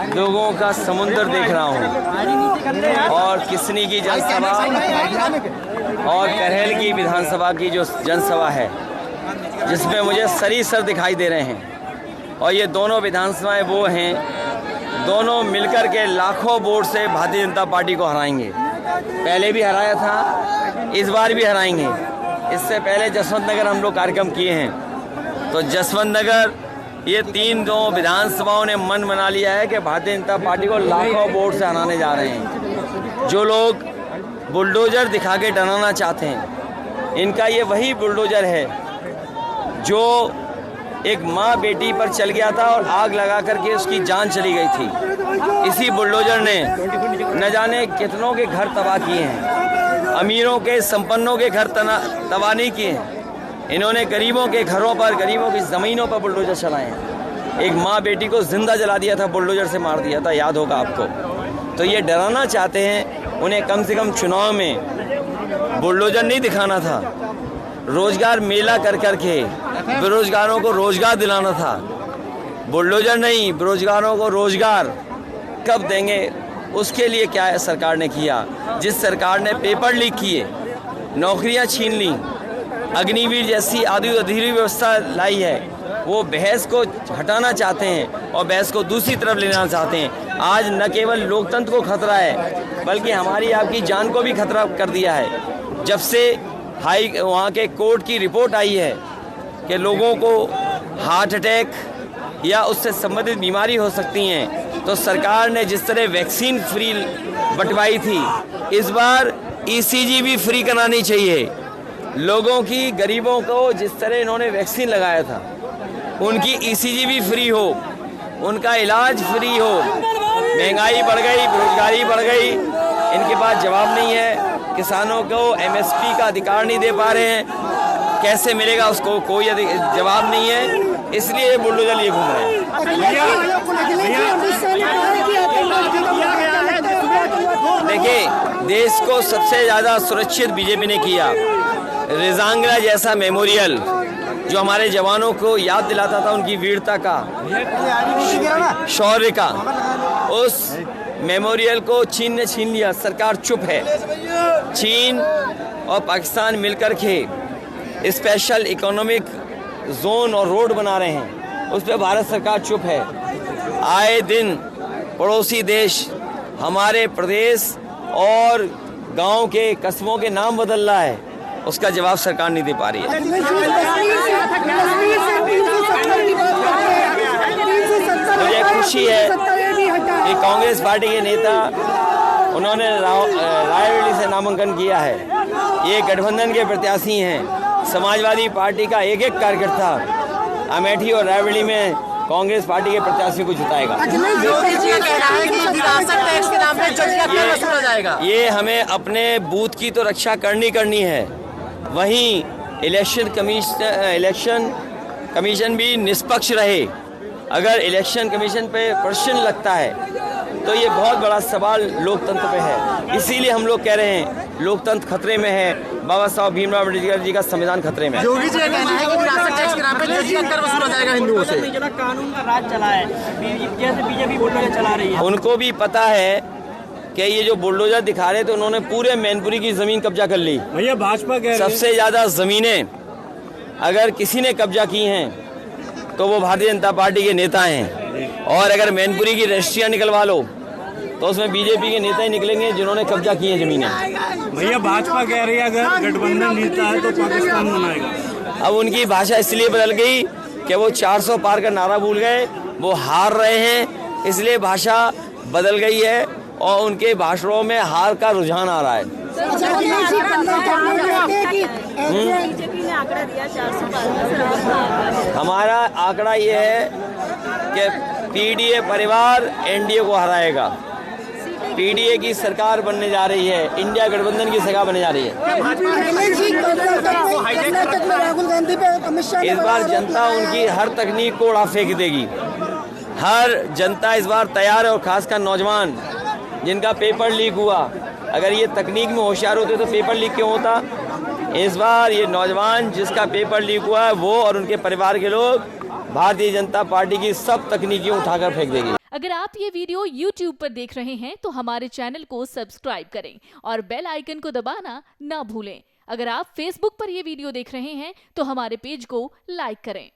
लोगों का समुद्र देख रहा हूँ और किसनी की जनसभा और करहेल की विधानसभा की जो जनसभा है जिसमें मुझे सरीसर दिखाई दे रहे हैं। और ये दोनों विधानसभाएं वो हैं, दोनों मिलकर के लाखों वोट से भारतीय जनता पार्टी को हराएंगे। पहले भी हराया था, इस बार भी हराएंगे। इससे पहले जसवंत नगर हम लोग कार्यक्रम किए हैं, तो जसवंत नगर ये दो विधानसभाओं ने मन बना लिया है कि भारतीय जनता पार्टी को लाखों वोट से हराने जा रहे हैं। जो लोग बुलडोजर दिखा के डराना चाहते हैं, इनका ये वही बुलडोजर है जो एक माँ बेटी पर चल गया था और आग लगा करके उसकी जान चली गई थी। इसी बुलडोजर ने न जाने कितनों के घर तबाह किए हैं, अमीरों के संपन्नों के घर तबाह नहीं किए हैं। इन्होंने गरीबों के घरों पर, गरीबों की ज़मीनों पर बुलडोजर चलाए हैं। एक माँ बेटी को जिंदा जला दिया था, बुलडोजर से मार दिया था, याद होगा आपको। तो ये डराना चाहते हैं। उन्हें कम से कम चुनाव में बुलडोजर नहीं दिखाना था, रोजगार मेला कर करके बेरोजगारों को रोजगार दिलाना था। बुलडोजर नहीं, बेरोजगारों को रोजगार कब देंगे, उसके लिए क्या है सरकार ने किया। जिस सरकार ने पेपर लीक किए, नौकरियां छीन ली, अग्निवीर जैसी अधूरी व्यवस्था लाई है, वो बहस को हटाना चाहते हैं और बहस को दूसरी तरफ लेना चाहते हैं। आज न केवल लोकतंत्र को खतरा है, बल्कि हमारी आपकी जान को भी खतरा कर दिया है। जब से वहाँ के कोर्ट की रिपोर्ट आई है कि लोगों को हार्ट अटैक या उससे संबंधित बीमारी हो सकती हैं, तो सरकार ने जिस तरह वैक्सीन फ्री बंटवाई थी, इस बार ईसीजी भी फ्री करानी चाहिए। लोगों की, गरीबों को जिस तरह इन्होंने वैक्सीन लगाया था, उनकी ईसीजी भी फ्री हो, उनका इलाज फ्री हो। महंगाई बढ़ गई, बेरोजगारी बढ़ गई, इनके पास जवाब नहीं है। किसानों को एमएसपी का अधिकार नहीं दे पा रहे हैं, कैसे मिलेगा उसको कोई जवाब नहीं है, इसलिए ये बुलडोजर लिए घूम रहे हैं। देखिए, देश को सबसे ज़्यादा सुरक्षित बीजेपी ने किया। रिजांगला जैसा मेमोरियल जो हमारे जवानों को याद दिलाता था उनकी वीरता का, शौर्य का, उस मेमोरियल को चीन ने छीन लिया। सरकार चुप है। चीन और पाकिस्तान मिलकर के स्पेशल इकोनॉमिक जोन और रोड बना रहे हैं, उस पर भारत सरकार चुप है। आए दिन पड़ोसी देश हमारे प्रदेश और गांव के, कस्बों के नाम बदल रहा है, उसका जवाब सरकार नहीं दे पा रही है। मुझे खुशी है कि कांग्रेस पार्टी के नेता, उन्होंने रायबरेली से नामांकन किया है। ये गठबंधन के प्रत्याशी हैं। समाजवादी पार्टी का एक एक कार्यकर्ता अमेठी और रायबरेली में कांग्रेस पार्टी के प्रत्याशी को जिताएगा। ये हमें अपने बूथ की तो रक्षा करनी है, वहीं इलेक्शन कमीशन भी निष्पक्ष रहे। अगर इलेक्शन कमीशन पे प्रश्न लगता है तो ये बहुत बड़ा सवाल लोकतंत्र पे है। इसीलिए हम लोग कह रहे हैं लोकतंत्र खतरे में है, बाबा साहब भीमराव अम्बेडकर जी का संविधान खतरे में है। योगी जी का कहना है कि विरासत टैक्स के नाम पे जज का कर वसूला जाएगा हिंदुओं से। कानून का राज चला है, जैसे बीजेपी बुलडोजर चला रही है। उनको भी पता है कि ये जो बुलडोजर दिखा रहे थे, उन्होंने पूरे मैनपुरी की जमीन कब्जा कर ली। भैया भाजपा कह रही है सबसे ज्यादा जमीनें अगर किसी ने कब्जा की हैं तो वो भारतीय जनता पार्टी के नेता हैं। और अगर मैनपुरी की रजिस्ट्रियां निकलवा लो तो उसमें बीजेपी के नेता ही निकलेंगे जिन्होंने कब्जा की है जमीनें। भैया भाजपा कह रही है अगर गठबंधन जीतता है तो पाकिस्तान बनाएगा। अब उनकी भाषा इसलिए बदल गई कि वो 400 पार का नारा भूल गए, वो हार रहे हैं, इसलिए भाषा बदल गई है और उनके भाषणों में हार का रुझान आ रहा है। हमारा आंकड़ा ये है कि पीडीए परिवार एनडीए को हराएगा। पीडीए की सरकार बनने जा रही है, इंडिया गठबंधन की सरकार बनने जा रही है। इस बार जनता उनकी हर तकनीक को उड़ा फेंक देगी। हर जनता इस बार तैयार है, और खासकर नौजवान जिनका पेपर लीक हुआ। अगर ये तकनीक में होशियार होते तो पेपर लीक क्यों होता। इस बार ये नौजवान जिसका पेपर लीक हुआ है, वो और उनके परिवार के लोग भारतीय जनता पार्टी की सब तकनीकें उठाकर फेंक देगी। अगर आप ये वीडियो YouTube पर देख रहे हैं तो हमारे चैनल को सब्सक्राइब करें और बेल आइकन को दबाना ना भूलें। अगर आप Facebook पर ये वीडियो देख रहे हैं तो हमारे पेज को लाइक करें।